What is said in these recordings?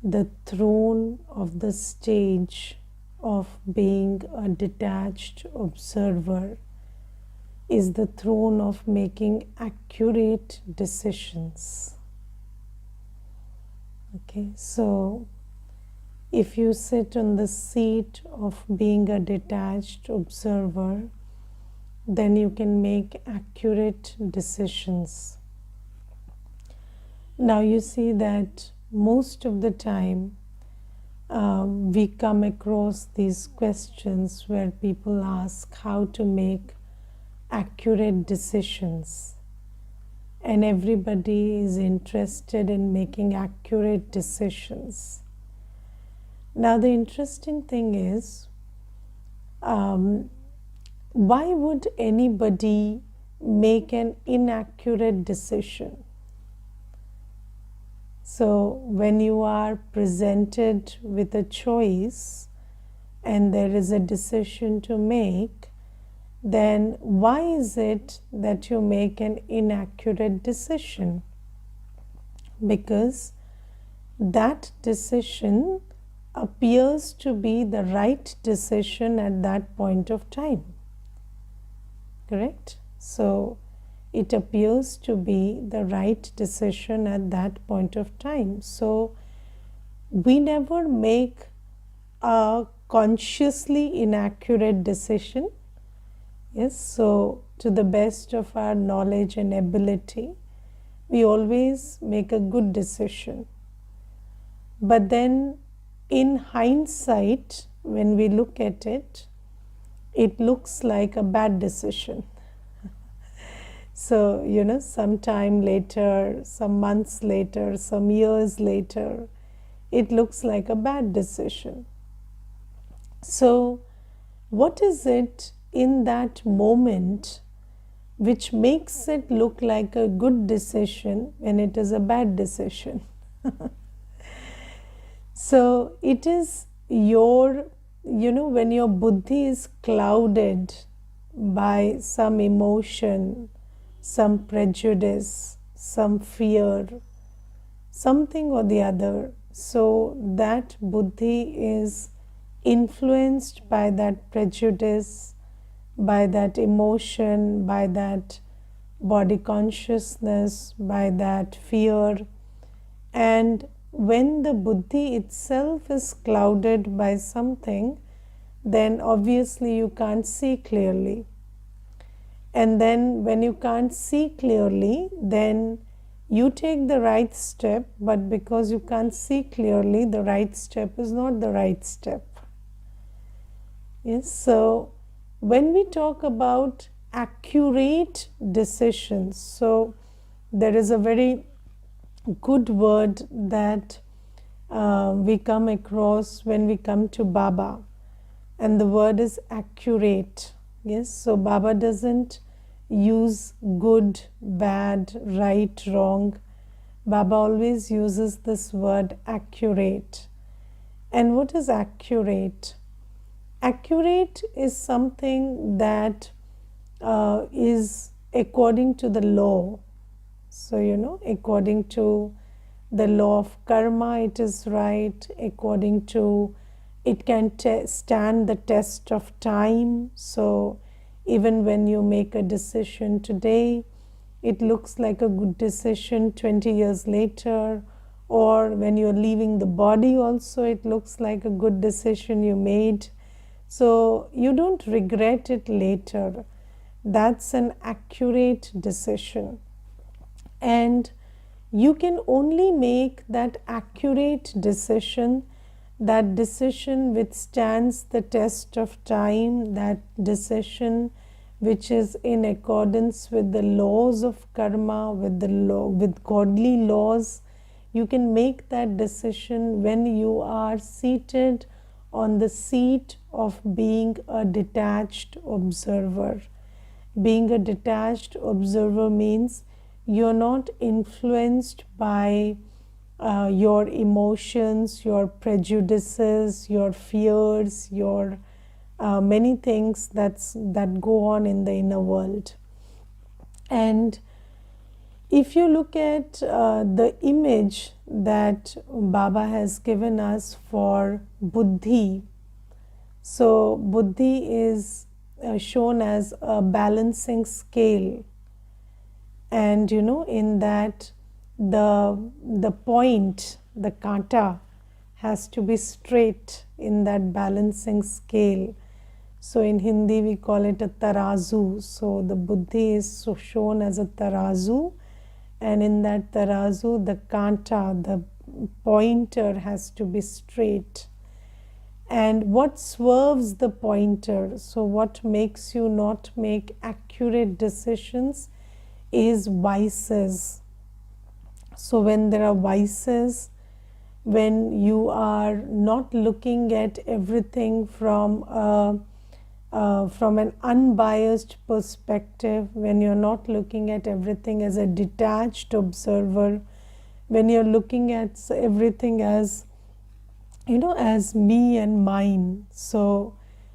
the throne of the stage of being a detached observer is the throne of making accurate decisions. Okay, so if you sit on the seat of being a detached observer, then you can make accurate decisions. Now you see that most of the time we come across these questions where people ask how to make accurate decisions, and everybody is interested in making accurate decisions. Now the interesting thing is, why would anybody make an inaccurate decision? So when you are presented with a choice and there is a decision to make, then why is it that you make an inaccurate decision? Because that decision appears to be the right decision at that point of time. Correct? So it appears to be the right decision at that point of time. So we never make a consciously inaccurate decision. Yes, so to the best of our knowledge and ability, we always make a good decision. But then in hindsight, when we look at it, it looks like a bad decision. So, sometime later, some months later, some years later, it looks like a bad decision. So, what is it in that moment which makes it look like a good decision when it is a bad decision? So, it is your, when your buddhi is clouded by some emotion, some prejudice, some fear, something or the other, so that buddhi is influenced by that prejudice, by that emotion, by that body consciousness, by that fear. And when the buddhi itself is clouded by something, then obviously you can't see clearly. And then when you can't see clearly, then you take the right step, but because you can't see clearly, the right step is not the right step. Yes, so when we talk about accurate decisions, so there is a very good word that we come across when we come to Baba, and the word is accurate. Yes, so Baba doesn't use good, bad, right, wrong. Baba always uses this word accurate. And what is accurate? Accurate is something that is according to the law. So, according to the law of karma, it is right. According to, it can stand the test of time. So even when you make a decision today, it looks like a good decision 20 years later. Or when you're leaving the body also, it looks like a good decision you made. So you don't regret it later. That's an accurate decision. And you can only make that accurate decision. That decision withstands the test of time, that decision which is in accordance with the laws of karma, with godly laws. You can make that decision when you are seated on the seat of being a detached observer. Being a detached observer means you're not influenced by your emotions, your prejudices, your fears, your many things that go on in the inner world. And If you look at the image that Baba has given us for Buddhi, so Buddhi is shown as a balancing scale, and in that the point, the kanta, has to be straight in that balancing scale. So in Hindi we call it a tarazu. So the Buddhi is shown as a tarazu, and in that tarazu the kanta, the pointer, has to be straight. And what swerves the pointer, so what makes you not make accurate decisions, is vices. So when there are vices, when you are not looking at everything from an unbiased perspective, when you're not looking at everything as a detached observer, when you're looking at everything as as me and mine, so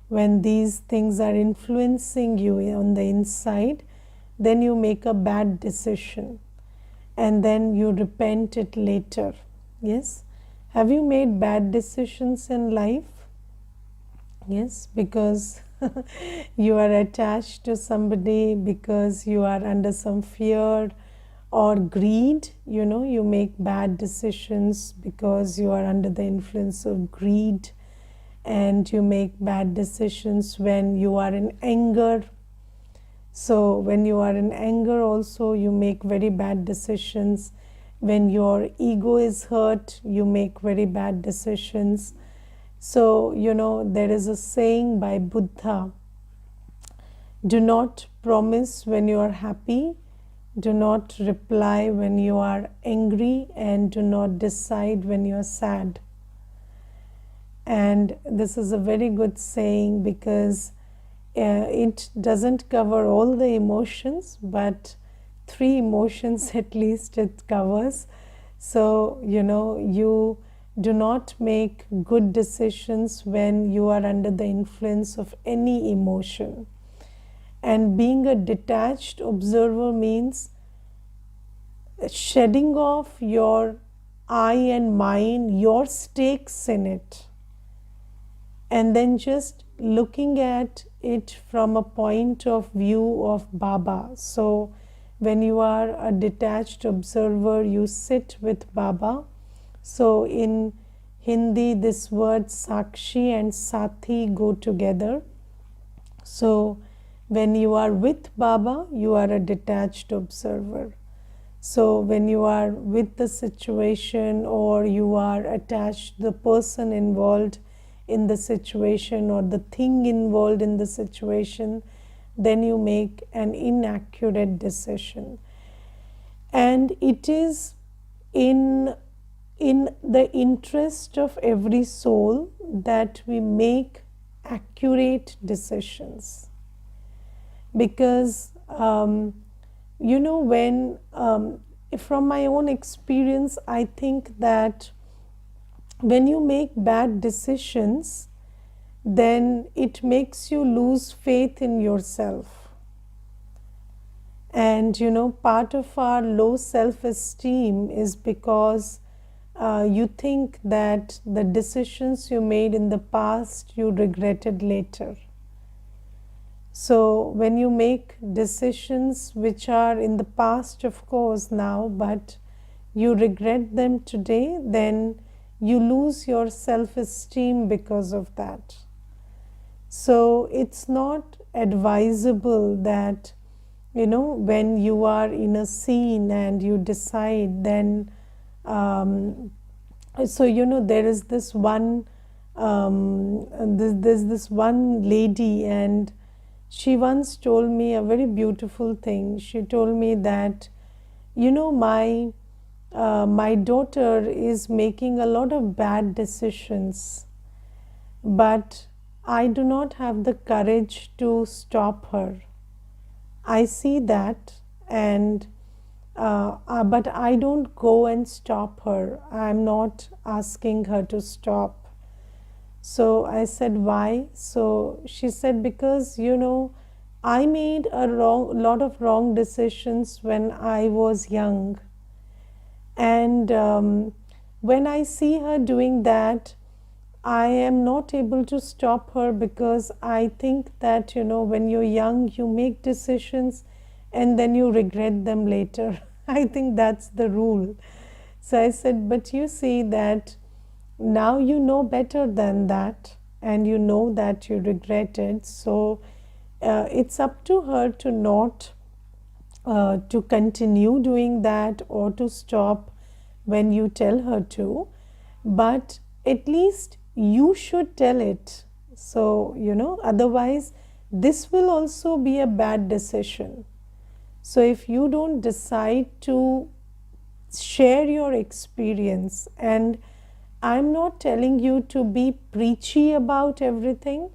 when these things are influencing you on the inside, then you make a bad decision and then you repent it later. Yes, have you made bad decisions in life? Yes, because you are attached to somebody, because you are under some fear or greed. You make bad decisions because you are under the influence of greed, and you make bad decisions when you are in anger. So when you are in anger also, you make very bad decisions. When your ego is hurt, you make very bad decisions. So there is a saying by Buddha: do not promise when you are happy, do not reply when you are angry, and do not decide when you are sad. And this is a very good saying because it doesn't cover all the emotions, but 3 emotions at least it covers. So you do not make good decisions when you are under the influence of any emotion. And being a detached observer means shedding off your I and mine, your stakes in it, and then just looking at it from a point of view of Baba. So when you are a detached observer, you sit with Baba. So in Hindi, this word Sakshi and Sathi go together. So when you are with Baba, you are a detached observer. So when you are with the situation, or you are attached, the person involved in the situation or the thing involved in the situation, then you make an inaccurate decision. And it is in the interest of every soul that we make accurate decisions, because when from my own experience, I think that when you make bad decisions, then it makes you lose faith in yourself. And part of our low self-esteem is because you think that the decisions you made in the past, you regretted later. So when you make decisions which are in the past, of course, now, but you regret them today, then you lose your self-esteem because of that. So it's not advisable that when you are in a scene and you decide, then there is this one there's this one lady, and she once told me a very beautiful thing. She told me that my daughter is making a lot of bad decisions, but I do not have the courage to stop her. I see that, and but I don't go and stop her. I'm not asking her to stop. So I said, why? So she said, because I made a lot of wrong decisions when I was young. And when I see her doing that, I am not able to stop her, because I think that, when you're young, you make decisions and then you regret them later. I think that's the rule. So I said, but you see that now you know better than that, and you know that you regret it. So it's up to her to not to continue doing that or to stop when you tell her to, but at least you should tell it. So, otherwise, this will also be a bad decision. So, if you don't decide to share your experience, and I'm not telling you to be preachy about everything,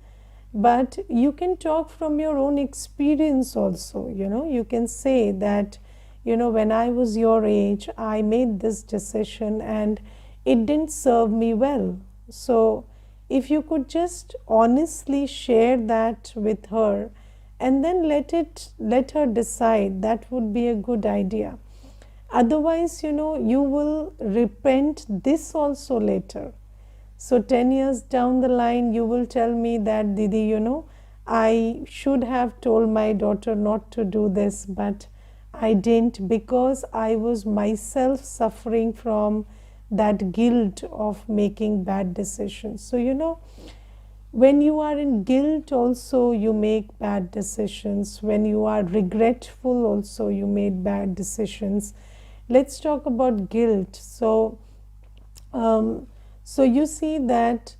but you can talk from your own experience also. You can say that, when I was your age, I made this decision and it didn't serve me well. So if you could just honestly share that with her, and then let her decide, that would be a good idea. Otherwise, you will repent this also later. So 10 years down the line, you will tell me that, Didi, I should have told my daughter not to do this, but I didn't, because I was myself suffering from that guilt of making bad decisions. So, when you are in guilt also, you make bad decisions. When you are regretful also, you made bad decisions. Let's talk about guilt. So you see that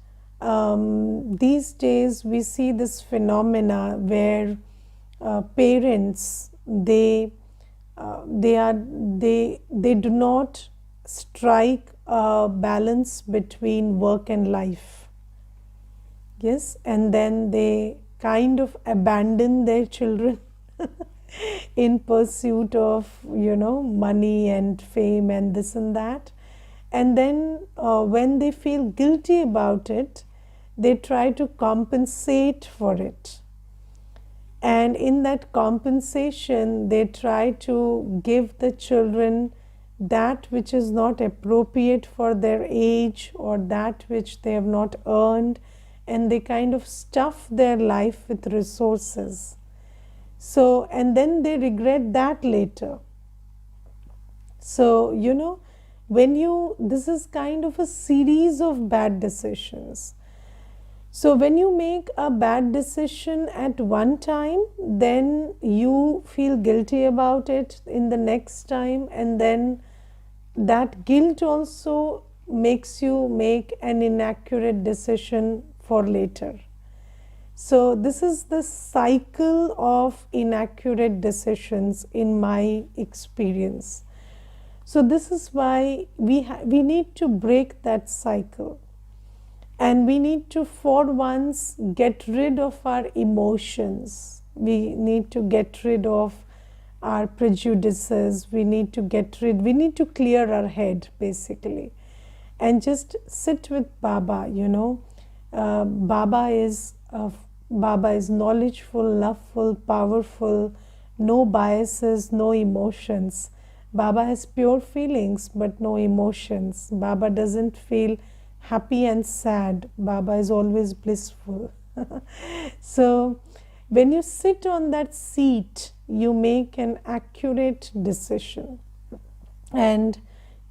these days we see this phenomena where parents, they do not strike a balance between work and life. Yes, and then they kind of abandon their children in pursuit of, money and fame and this and that. And then when they feel guilty about it, they try to compensate for it. And in that compensation, they try to give the children that which is not appropriate for their age, or that which they have not earned, and they kind of stuff their life with resources. So, and then they regret that later. So, this is kind of a series of bad decisions. So when you make a bad decision at one time, then you feel guilty about it in the next time, and then that guilt also makes you make an inaccurate decision for later. So this is the cycle of inaccurate decisions in my experience. So this is why we need to break that cycle, and we need to for once get rid of our emotions. We need to get rid of our prejudices. We need to clear our head basically, and just sit with Baba. Baba is knowledgeful, loveful, powerful, no biases, no emotions. Baba has pure feelings but no emotions. Baba doesn't feel happy and sad. Baba is always blissful. So when you sit on that seat, you make an accurate decision. And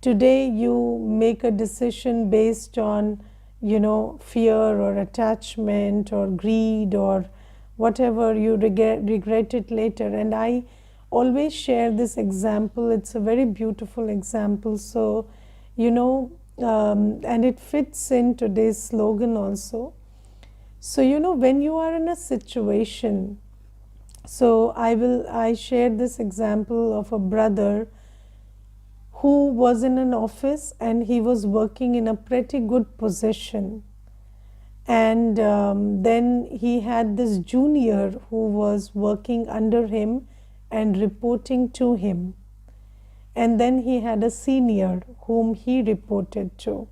today you make a decision based on, fear or attachment or greed or whatever. You regret it later. And I always share this example. It's a very beautiful example. So, and it fits in today's slogan also. So, when you are in a situation, so I share this example of a brother who was in an office, and he was working in a pretty good position. And then he had this junior who was working under him and reporting to him. And then he had a senior whom he reported to.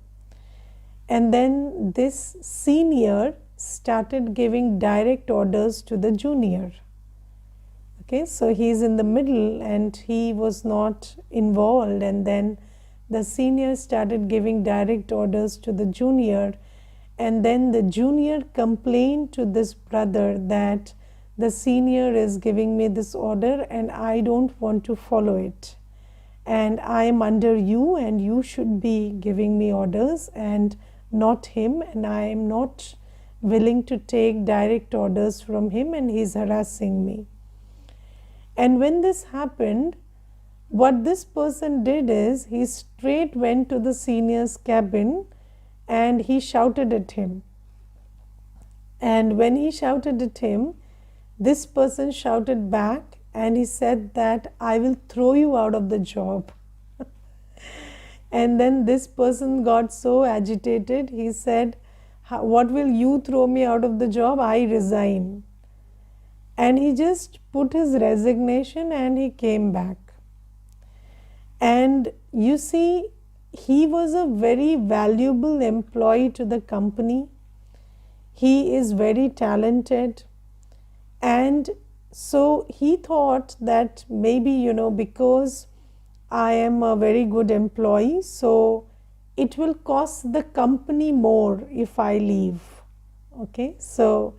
And then this senior started giving direct orders to the junior. Okay, so he's in the middle and he was not involved, and then the senior started giving direct orders to the junior, and then the junior complained to this brother that the senior is giving me this order and I don't want to follow it, and I am under you and you should be giving me orders and not him, and I am not willing to take direct orders from him and he's harassing me. And when this happened, what this person did is he straight went to the senior's cabin and he shouted at him. And when he shouted at him, this person shouted back and he said that I will throw you out of the job. And then this person got so agitated, he said, what will you throw me out of the job? I resign. And he just put his resignation and he came back. And you see, he was a very valuable employee to the company. He is very talented. And so he thought that maybe, because I am a very good employee, so it will cost the company more if I leave. Okay, so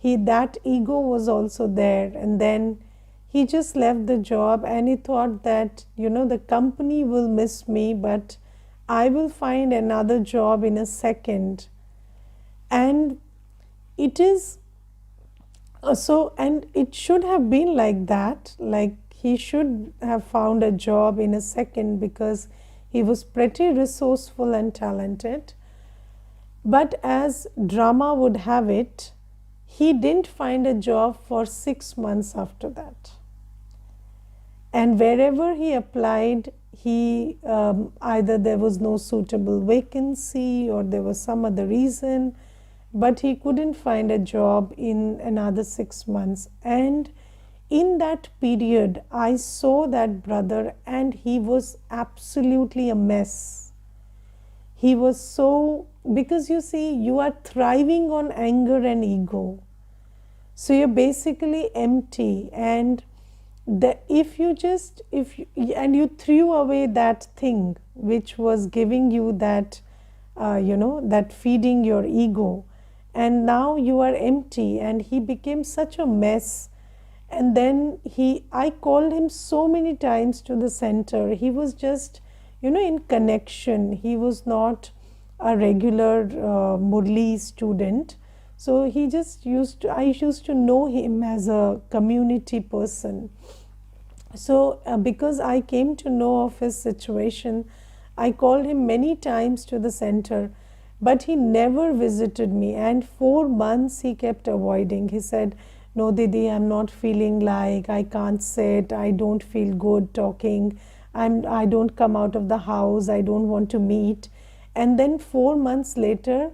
that ego was also there, and then he just left the job and he thought that the company will miss me, but I will find another job in a second. And it is and it should have been like that, like he should have found a job in a second because he was pretty resourceful and talented. But as drama would have it, he didn't find a job for 6 months after that. And wherever he applied, he either there was no suitable vacancy or there was some other reason, but he couldn't find a job in another 6 months. And in that period, I saw that brother and he was absolutely a mess. He was so, because you see, you are thriving on anger and ego. So you're basically empty, and if you threw away that thing which was giving you that, that feeding your ego, and now you are empty, and he became such a mess. And then I called him so many times to the center. He was just, in connection. He was not a regular Murli student. So I used to know him as a community person. So because I came to know of his situation, I called him many times to the center, but he never visited me. And 4 months he kept avoiding. He said, no, Didi, I'm not feeling like, I can't sit, I don't feel good talking, I don't come out of the house, I don't want to meet. And then 4 months later,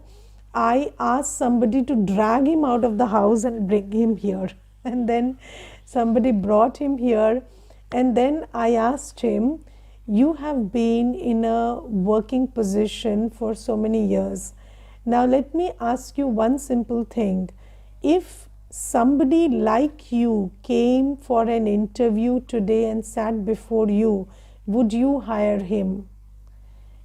I asked somebody to drag him out of the house and bring him here. And then somebody brought him here, and then I asked him, you have been in a working position for so many years. Now let me ask you one simple thing. If somebody like you came for an interview today and sat before you, would you hire him?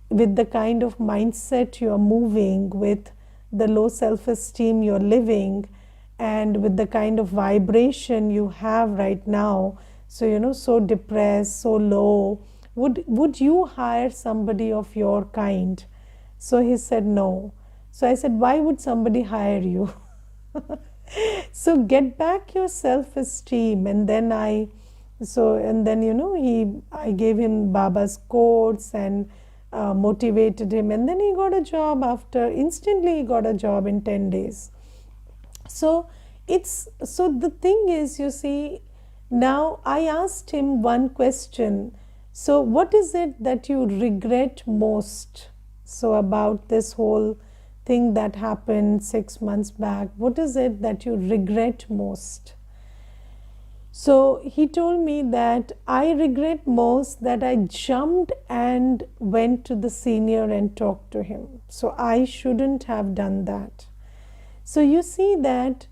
With the kind of mindset you are moving, with the low self-esteem you're living, and with the kind of vibration you have right now, so so depressed, so low, would you hire somebody of your kind? So he said no. So I said, why would somebody hire you? So get back your self-esteem. And then I gave him Baba's quotes and motivated him, and then he got a job instantly he got a job in 10 days. So the thing is, you see, now I asked him one question. So what is it that you regret most? So about this whole thing that happened 6 months back, what is it that you regret most? So he told me that I regret most that I jumped and went to the senior and talked to him. So I shouldn't have done that. So you see that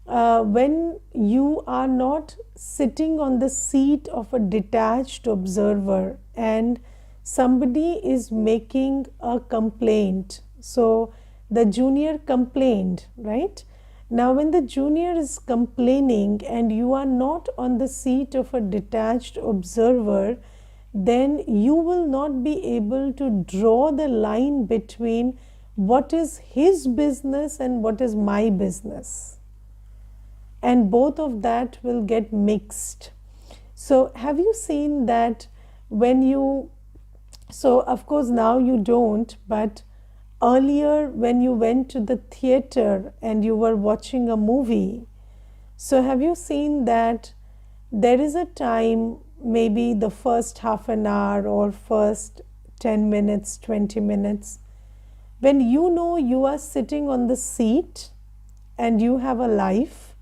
when you are not sitting on the seat of a detached observer and somebody is making a complaint. So the junior complained, right? Now, when the junior is complaining and you are not on the seat of a detached observer, then you will not be able to draw the line between what is his business and what is my business, and both of that will get mixed. So have you seen that when you, so of course now you don't, but earlier when you went to the theater and you were watching a movie, so have you seen that there is a time, maybe the first half an hour or first 10 minutes, 20 minutes, when you know you are sitting on the seat and you have a life,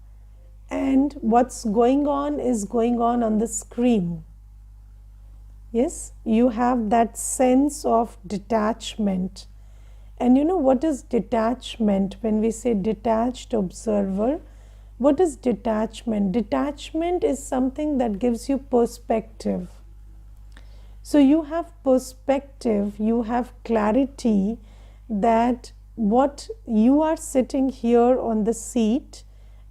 and what's going on is going on the screen. Yes, you have that sense of detachment. And you know what is detachment? When we say detached observer, what is detachment? Detachment is something that gives you perspective. So you have perspective, you have clarity that what you are sitting here on the seat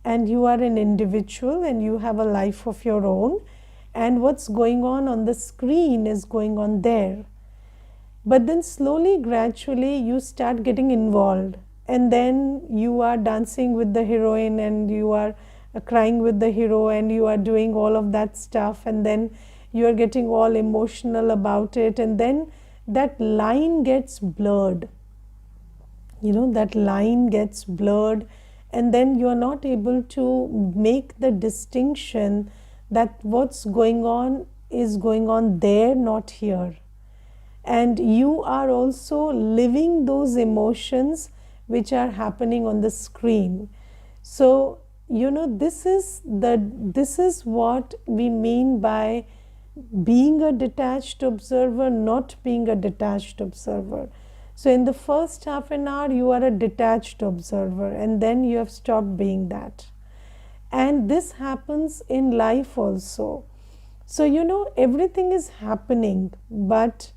and you are an individual and you have a life of your own, and what's going on the screen is going on there. But then slowly, gradually, you start getting involved, and then you are dancing with the heroine and you are crying with the hero and you are doing all of that stuff, and then you are getting all emotional about it, and then that line gets blurred. You know, that line gets blurred, and then you are not able to make the distinction that what's going on is going on there, not here. And you are also living those emotions which are happening on the screen. So you know, this is what we mean by being a detached observer, not being a detached observer. So in the first half an hour you are a detached observer, and then you have stopped being that. And this happens in life also. So you know, everything is happening, but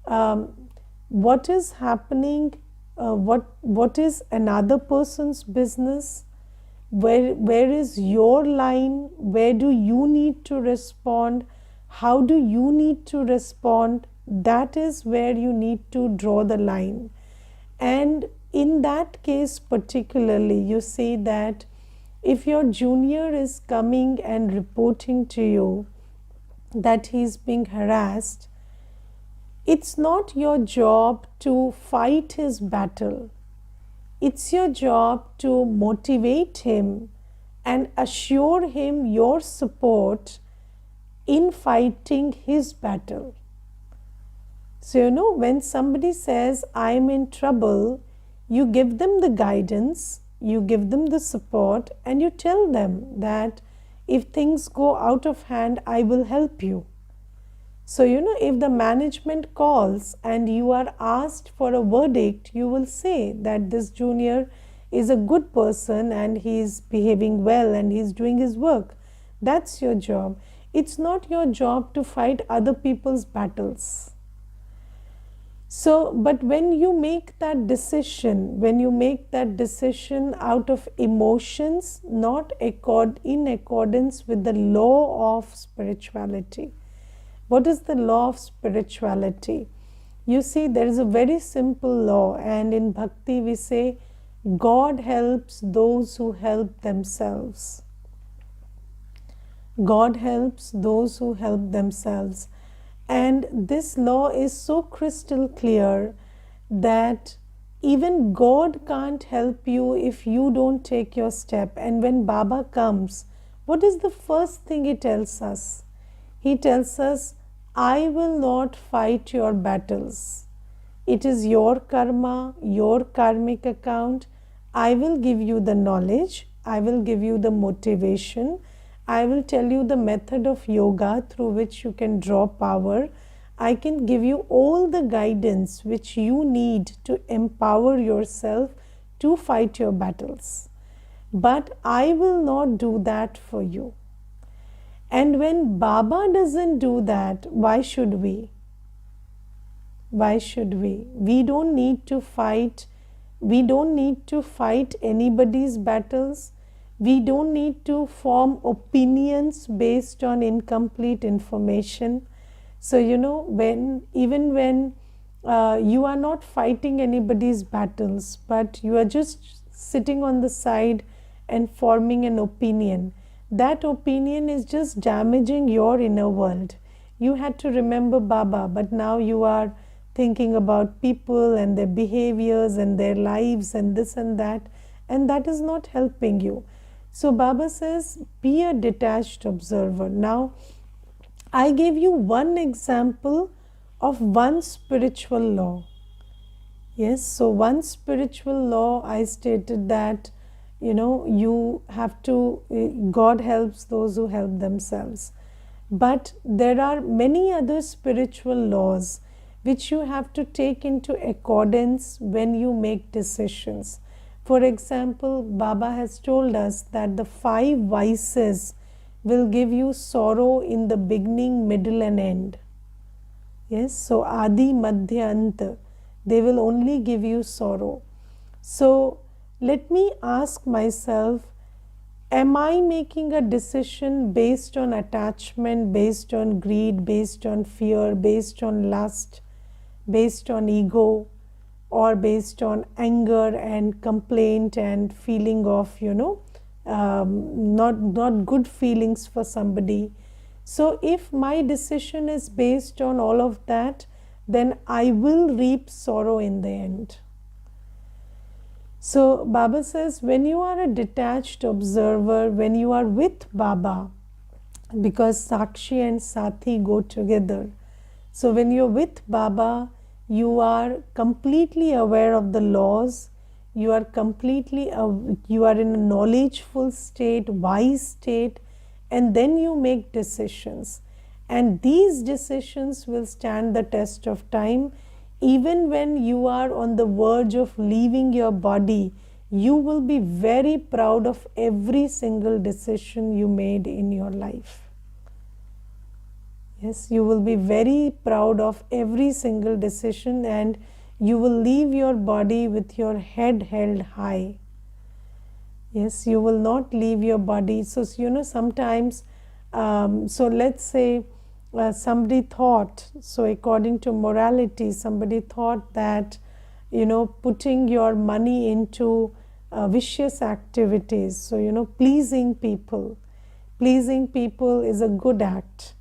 what is happening, what is another person's business, where is your line, where do you need to respond, how do you need to respond, that is where you need to draw the line. And in that case particularly, you see that if your junior is coming and reporting to you that he is being harassed, it's not your job to fight his battle. It's your job to motivate him and assure him your support in fighting his battle. So, you know, when somebody says, I'm in trouble, you give them the guidance, you give them the support, and you tell them that if things go out of hand, I will help you. So, you know, if the management calls and you are asked for a verdict, you will say that this junior is a good person and he is behaving well and he is doing his work. That's your job. It's not your job to fight other people's battles. So, but when you make that decision, out of emotions, not in accordance with the law of spirituality. What is the law of spirituality? You see, there is a very simple law, and in bhakti we say, God helps those who help themselves. God helps those who help themselves. And this law is so crystal clear that even God can't help you if you don't take your step. And when Baba comes, what is the first thing he tells us? He tells us, I will not fight your battles. It is your karma, your karmic account. I will give you the knowledge. I will give you the motivation. I will tell you the method of yoga through which you can draw power. I can give you all the guidance which you need to empower yourself to fight your battles. but I will not do that for you. And when Baba doesn't do that, why should we? Why should we? We don't need to fight. We don't need to fight anybody's battles. We don't need to form opinions based on incomplete information. So, even when you are not fighting anybody's battles, but you are just sitting on the side and forming an opinion, that opinion is just damaging your inner world. You had to remember Baba, but now you are thinking about people and their behaviors and their lives and this and that is not helping you. So Baba says, be a detached observer. Now, I gave you one example of one spiritual law. Yes, so one spiritual law, I stated that, you have to, God helps those who help themselves. But there are many other spiritual laws which you have to take into accordance when you make decisions. For example, Baba has told us that the 5 vices will give you sorrow in the beginning, middle and end. Yes, so Adi, Madhya, Anta, they will only give you sorrow. So let me ask myself, am I making a decision based on attachment, based on greed, based on fear, based on lust, based on ego, or based on anger and complaint and feeling of, not good feelings for somebody? So if my decision is based on all of that, then I will reap sorrow in the end. So Baba says, when you are a detached observer, when you are with Baba, because Sakshi and Sathi go together. So when you're with Baba, you are completely aware of the laws. You are completely, you are in a knowledgeful state, wise state, and then you make decisions. And these decisions will stand the test of time. Even when you are on the verge of leaving your body, you will be very proud of every single decision you made in your life. Yes, you will be very proud of every single decision, and you will leave your body with your head held high. Yes, you will not leave your body. So, sometimes, so let's say somebody thought, so according to morality, somebody thought that, putting your money into vicious activities, so, pleasing people is a good act.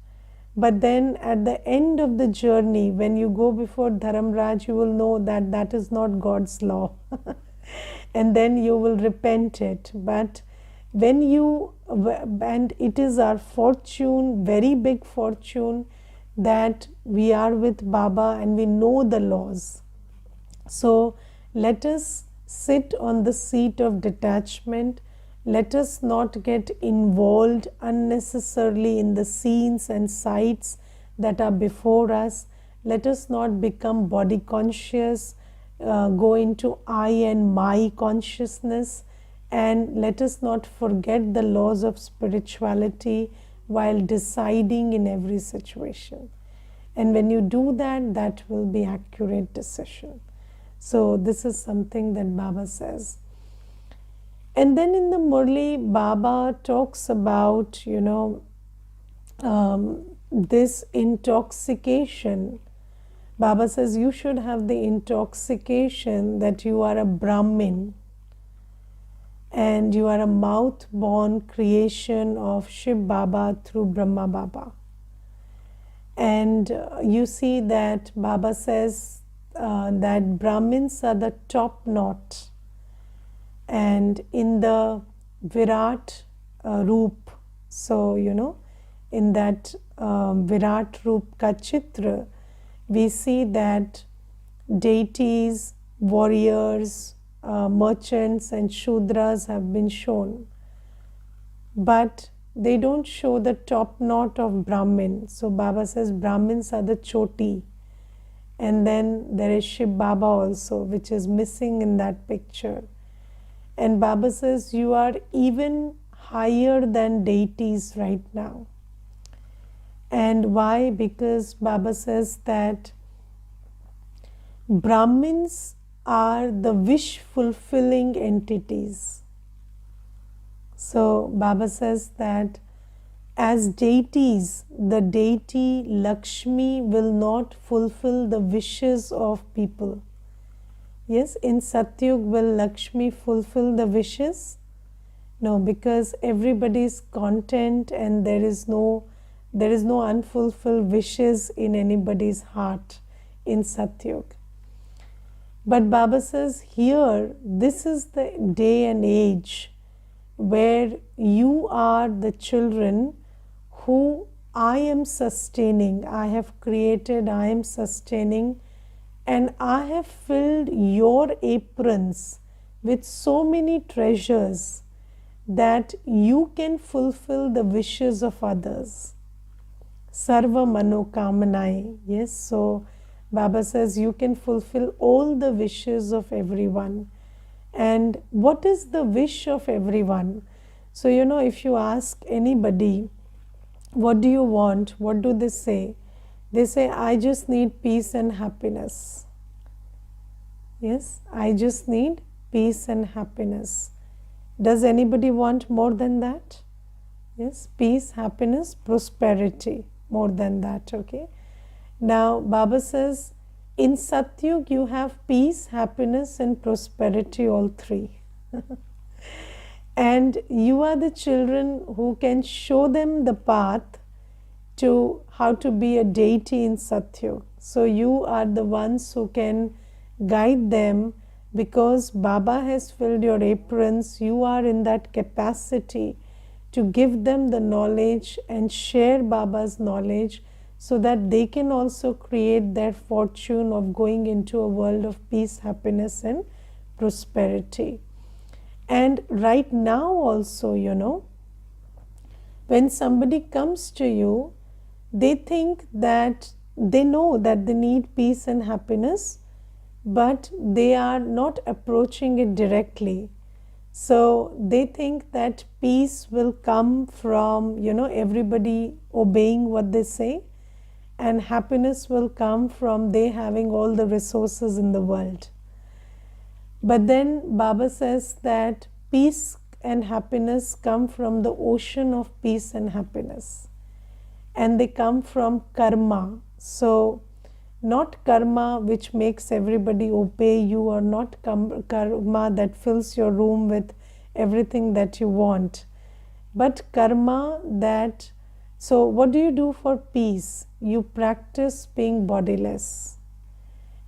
But then at the end of the journey, when you go before Dharamraj, you will know that that is not God's law. And then you will repent it. But when and it is our fortune, very big fortune, that we are with Baba and we know the laws. So let us sit on the seat of detachment. Let us not get involved unnecessarily in the scenes and sights that are before us. Let us not become body conscious, go into I and my consciousness, and let us not forget the laws of spirituality while deciding in every situation. And when you do that, that will be accurate decision. So this is something that Baba says. And then in the Murli, Baba talks about, this intoxication. Baba says you should have the intoxication that you are a Brahmin and you are a mouth-born creation of Shiv Baba through Brahma Baba. And you see that Baba says that Brahmins are the top knot. And in the Virat Roop, so in that Virat Roop ka chitra, we see that deities, warriors, merchants and Shudras have been shown. But they don't show the top knot of Brahmin. So Baba says Brahmins are the choti. And then there is Shiv Baba also, which is missing in that picture. And Baba says you are even higher than deities right now. And why? Because Baba says that Brahmins are the wish fulfilling entities. So Baba says that as deities, the deity Lakshmi will not fulfill the wishes of people. Yes, in Satyug will Lakshmi fulfill the wishes? No, because everybody is content and there is no unfulfilled wishes in anybody's heart in Satyug. But Baba says here, this is the day and age where you are the children who I am sustaining, I have created, I am sustaining, and I have filled your aprons with so many treasures that you can fulfill the wishes of others. Sarva Manokamanai. Yes, so Baba says you can fulfill all the wishes of everyone. And what is the wish of everyone? So, if you ask anybody, what do you want? What do they say? They say, I just need peace and happiness. Yes, I just need peace and happiness. Does anybody want more than that? Yes, peace, happiness, prosperity, more than that, okay? Now, Baba says, in Satyug you have peace, happiness and prosperity, all three. And you are the children who can show them the path to how to be a deity in Satyug. So you are the ones who can guide them, because Baba has filled your aprons. You are in that capacity to give them the knowledge and share Baba's knowledge, so that they can also create their fortune of going into a world of peace, happiness and prosperity. And right now also, when somebody comes to you, they think that they know that they need peace and happiness, but they are not approaching it directly. So they think that peace will come from, everybody obeying what they say, and happiness will come from they having all the resources in the world. But then Baba says that peace and happiness come from the ocean of peace and happiness, and they come from karma. So not karma which makes everybody obey you, or not karma that fills your room with everything that you want, but karma that, so what do you do for peace? You practice being bodiless.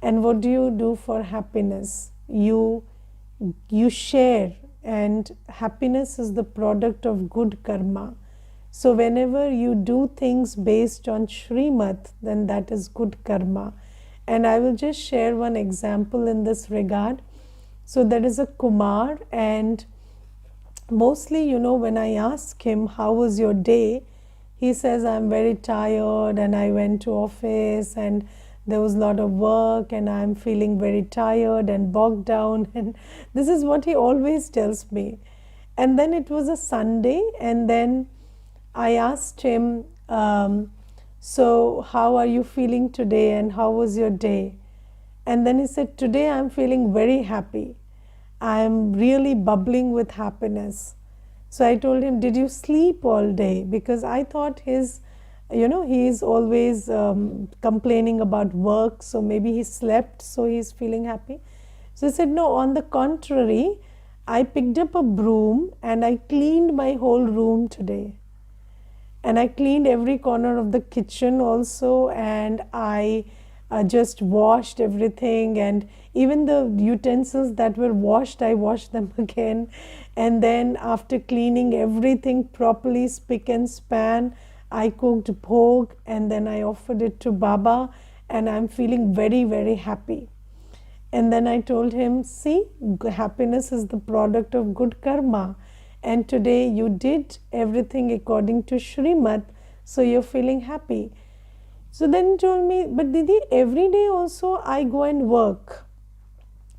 And what do you do for happiness? You share, and happiness is the product of good karma. So whenever you do things based on Srimad, then that is good karma. And I will just share one example in this regard. So there is a Kumar, and mostly, when I ask him, how was your day? He says, I'm very tired and I went to office and there was a lot of work and I'm feeling very tired and bogged down. And this is what he always tells me. And then it was a Sunday, and then I asked him, so how are you feeling today and how was your day? And then he said, today I'm feeling very happy. I'm really bubbling with happiness. So I told him, did you sleep all day? Because I thought he is always complaining about work, so maybe he slept, so he's feeling happy. So he said, no, on the contrary, I picked up a broom and I cleaned my whole room today. And I cleaned every corner of the kitchen also, and I just washed everything, and even the utensils that were washed, I washed them again. And then after cleaning everything properly, spick and span, I cooked bhog and then I offered it to Baba, and I'm feeling very, very happy. And then I told him, see, happiness is the product of good karma. And today you did everything according to Srimad, so you're feeling happy. So then he told me, but Didi, every day also I go and work.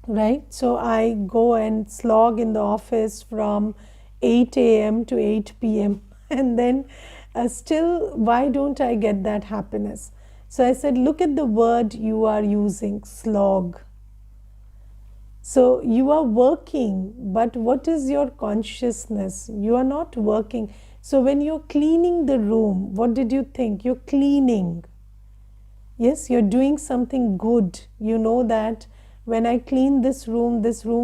right? So I go and slog in the office from 8 a.m. to 8 p.m. And then still, why don't I get that happiness? So I said, look at the word you are using, slog. So you are working, but what is your consciousness? You are not working. So when you're cleaning the room, what did you think? You're cleaning. Yes, you're doing something good. You know that when I clean this room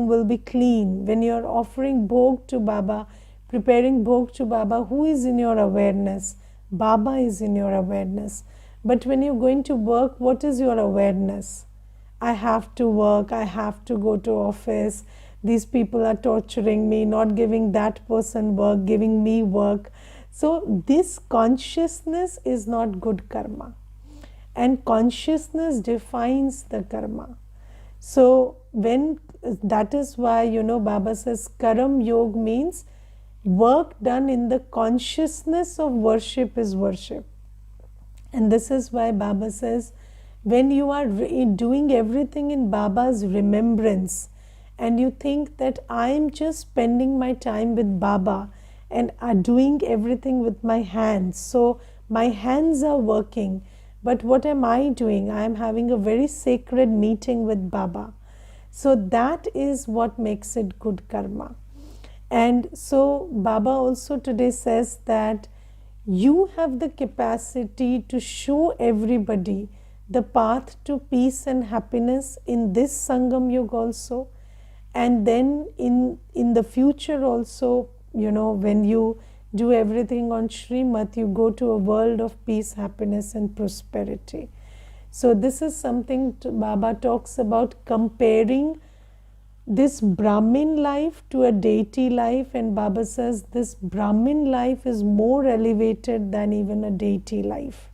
will be clean. When you're offering bhog to Baba, preparing bhog to Baba, who is in your awareness? Baba is in your awareness. But when you're going to work, what is your awareness? I have to work, I have to go to office. These people are torturing me, not giving that person work, giving me work. So this consciousness is not good karma, and consciousness defines the karma. So when that is why Baba says karam yog means work done in the consciousness of worship is worship. And this is why Baba says when you are doing everything in Baba's remembrance and you think that I am just spending my time with Baba and are doing everything with my hands, so my hands are working, but what am I doing? I am having a very sacred meeting with Baba. So that is what makes it good karma. And so Baba also today says that you have the capacity to show everybody the path to peace and happiness in this Sangam Yuga also, and then in the future also, when you do everything on Srimad, you go to a world of peace, happiness and prosperity. So this is something Baba talks about, comparing this Brahmin life to a deity life, and Baba says this Brahmin life is more elevated than even a deity life.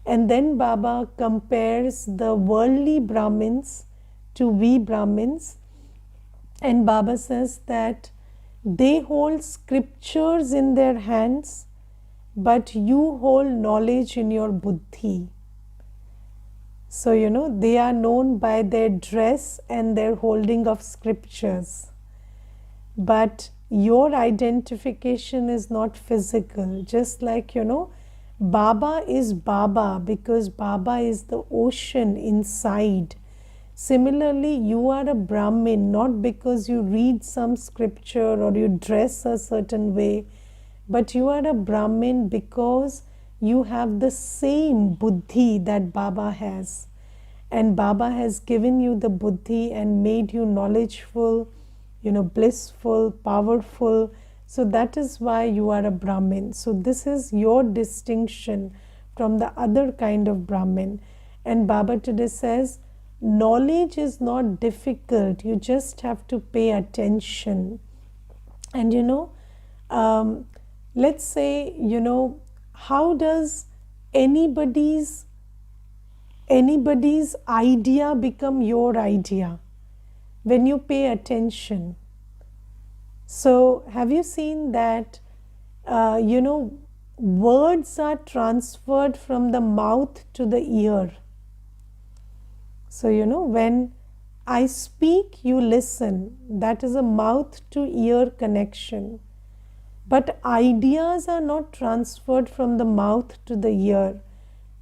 And then Baba compares the worldly Brahmins to we Brahmins, and Baba says that they hold scriptures in their hands, but you hold knowledge in your buddhi. So, they are known by their dress and their holding of scriptures. But your identification is not physical. Just like, Baba is Baba because Baba is the ocean inside. Similarly, you are a Brahmin not because you read some scripture or you dress a certain way, but you are a Brahmin because you have the same buddhi that Baba has. And Baba has given you the buddhi and made you knowledgeful, blissful, powerful. So that is why you are a Brahmin. So this is your distinction from the other kind of Brahmin. And Baba today says, knowledge is not difficult. You just have to pay attention. And let's say, how does anybody's idea become your idea? When you pay attention. So have you seen that words are transferred from the mouth to the ear? So when I speak, you listen. That is a mouth to ear connection. But ideas are not transferred from the mouth to the ear.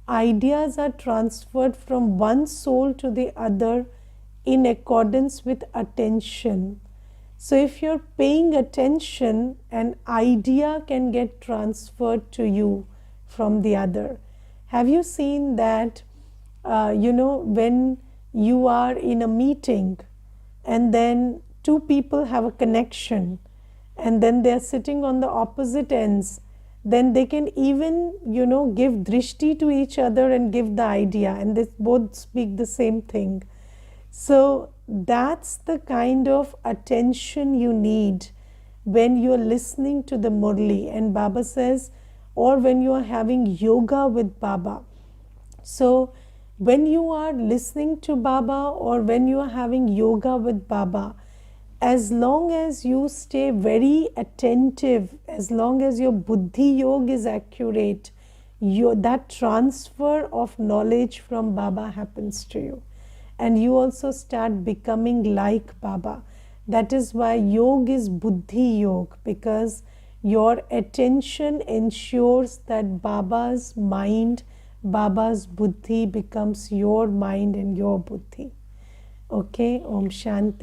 Ideas are transferred from one soul to the other in accordance with attention. So if you're paying attention, an idea can get transferred to you from the other. Have you seen that, when you are in a meeting and then two people have a connection and then they're sitting on the opposite ends, then they can even, give drishti to each other and give the idea, and they both speak the same thing. So that's the kind of attention you need when you're listening to the Murli. And Baba says, or when you are having yoga with Baba. So when you are listening to Baba or when you are having yoga with Baba, as long as you stay very attentive, as long as your buddhi yoga is accurate, that transfer of knowledge from Baba happens to you. and you also start becoming like Baba. That is why yoga is buddhi yoga, because your attention ensures that Baba's mind, Baba's buddhi becomes your mind and your buddhi. Okay, Om Shanti.